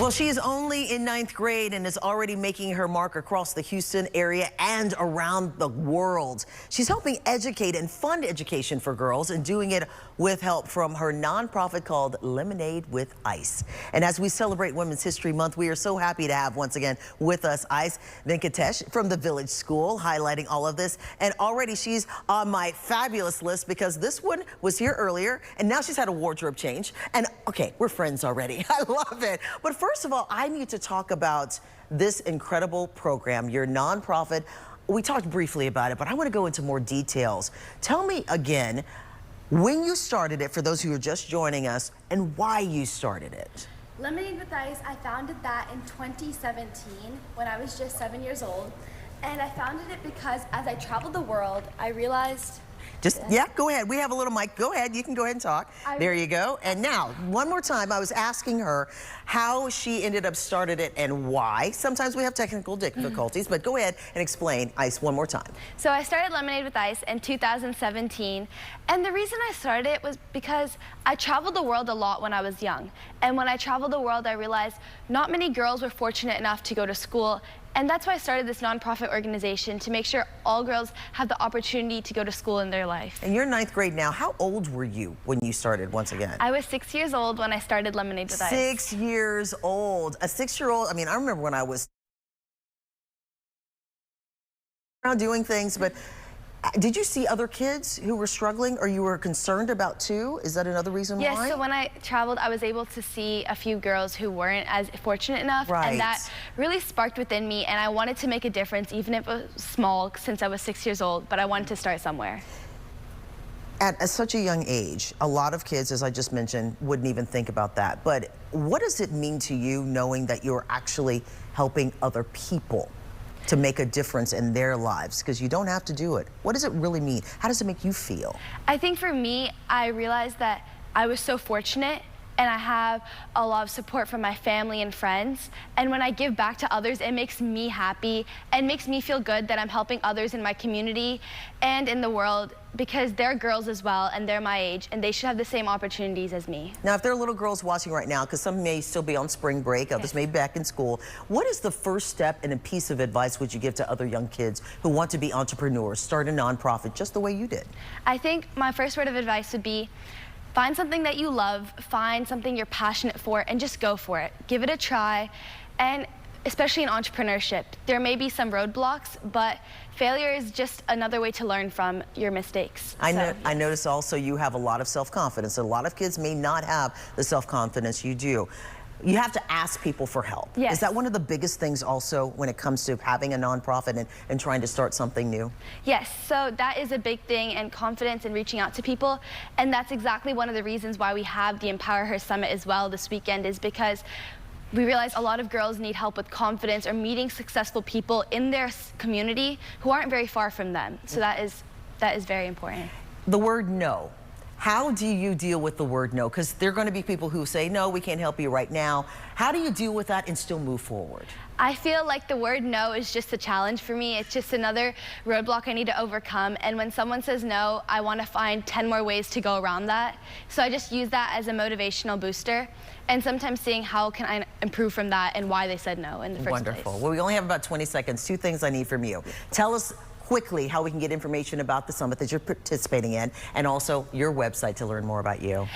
Well, she is only in 9th grade and is already making her mark across the Houston area and around the world. She's helping educate and fund education for girls and doing it with help from her nonprofit called Lemonade with Ice. And as we celebrate Women's History Month, we are so happy to have once again with us Ice Venkatesh from the Village School highlighting all of this. And already she's on my fabulous list because this one was here earlier and now she's had a wardrobe change. And okay, we're friends already. I love it. But first of all, I need to talk about this incredible program, your nonprofit. We talked briefly about it, but I want to go into more details. Tell me again when you started it, for those who are just joining us, and why you started it. Lemonade with Ice, I founded that in 2017 when I was just 7 years old. And I founded it because as I traveled the world, I realized... Yeah, go ahead. We have a little mic. Go ahead. You can go ahead and talk. There you go. And now, one more time, I was asking her how she ended up started it and why. Sometimes we have technical difficulties, but go ahead and explain, Ice, one more time. So I started Lemonade with Ice in 2017, and the reason I started it was because I traveled the world a lot when I was young. And when I traveled the world, I realized not many girls were fortunate enough to go to school. And that's why I started this nonprofit organization, to make sure all girls have the opportunity to go to school in their life. And you're 9th grade now. How old were you when you started once again? I was 6 years old when I started Lemonade with Ice. 6 years old. A 6-year-old, I mean, I remember when I was around doing things, but did you see other kids who were struggling or you were concerned about too? Is that another reason why? Yes, so when I traveled, I was able to see a few girls who weren't as fortunate enough. Right. And that really sparked within me, and I wanted to make a difference, even if it was small, since I was 6 years old, but I wanted to start somewhere. At such a young age, a lot of kids, as I just mentioned, wouldn't even think about that. But what does it mean to you knowing that you're actually helping other people to make a difference in their lives? Because you don't have to do it. What does it really mean? How does it make you feel? I think for me, I realized that I was so fortunate and I have a lot of support from my family and friends. And when I give back to others, it makes me happy and makes me feel good that I'm helping others in my community and in the world, because they're girls as well and they're my age and they should have the same opportunities as me. Now, if there are little girls watching right now, because some may still be on spring break, others may be back in school, what is the first step and a piece of advice would you give to other young kids who want to be entrepreneurs, start a nonprofit just the way you did? I think my first word of advice would be, find something that you love, find something you're passionate for, and just go for it. Give it a try, and especially in entrepreneurship, there may be some roadblocks, but failure is just another way to learn from your mistakes. I notice also you have a lot of self-confidence. A lot of kids may not have the self-confidence you do. You have to ask people for help. Yes. Is that one of the biggest things also when it comes to having a nonprofit and trying to start something new? Yes, so that is a big thing, and confidence and reaching out to people. And that's exactly one of the reasons why we have the Empower Her Summit as well this weekend, is because we realize a lot of girls need help with confidence or meeting successful people in their community who aren't very far from them. So that is very important. The word no. How do you deal with the word no? Because there are going to be people who say, no, we can't help you right now. How do you deal with that and still move forward? I feel like the word no is just a challenge for me. It's just another roadblock I need to overcome. And when someone says no, I want to find 10 more ways to go around that. So I just use that as a motivational booster. And sometimes seeing how can I improve from that and why they said no in the first place. Wonderful. Well, we only have about 20 seconds. 2 things I need from you. Tell us quickly how we can get information about the summit that you're participating in, and also your website to learn more about you.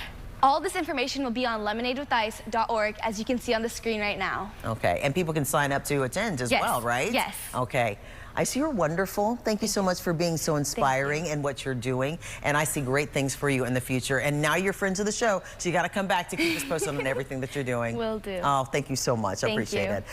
All this information will be on lemonadewithice.org, as you can see on the screen right now. Okay, and people can sign up to attend as well, right? Yes. Okay. I see you're wonderful. Thank you so much for being so inspiring in what you're doing, and I see great things for you in the future. And now you're friends of the show, so you got to come back to keep us posted on everything that you're doing. Will do. Oh, thank you so much. I appreciate it.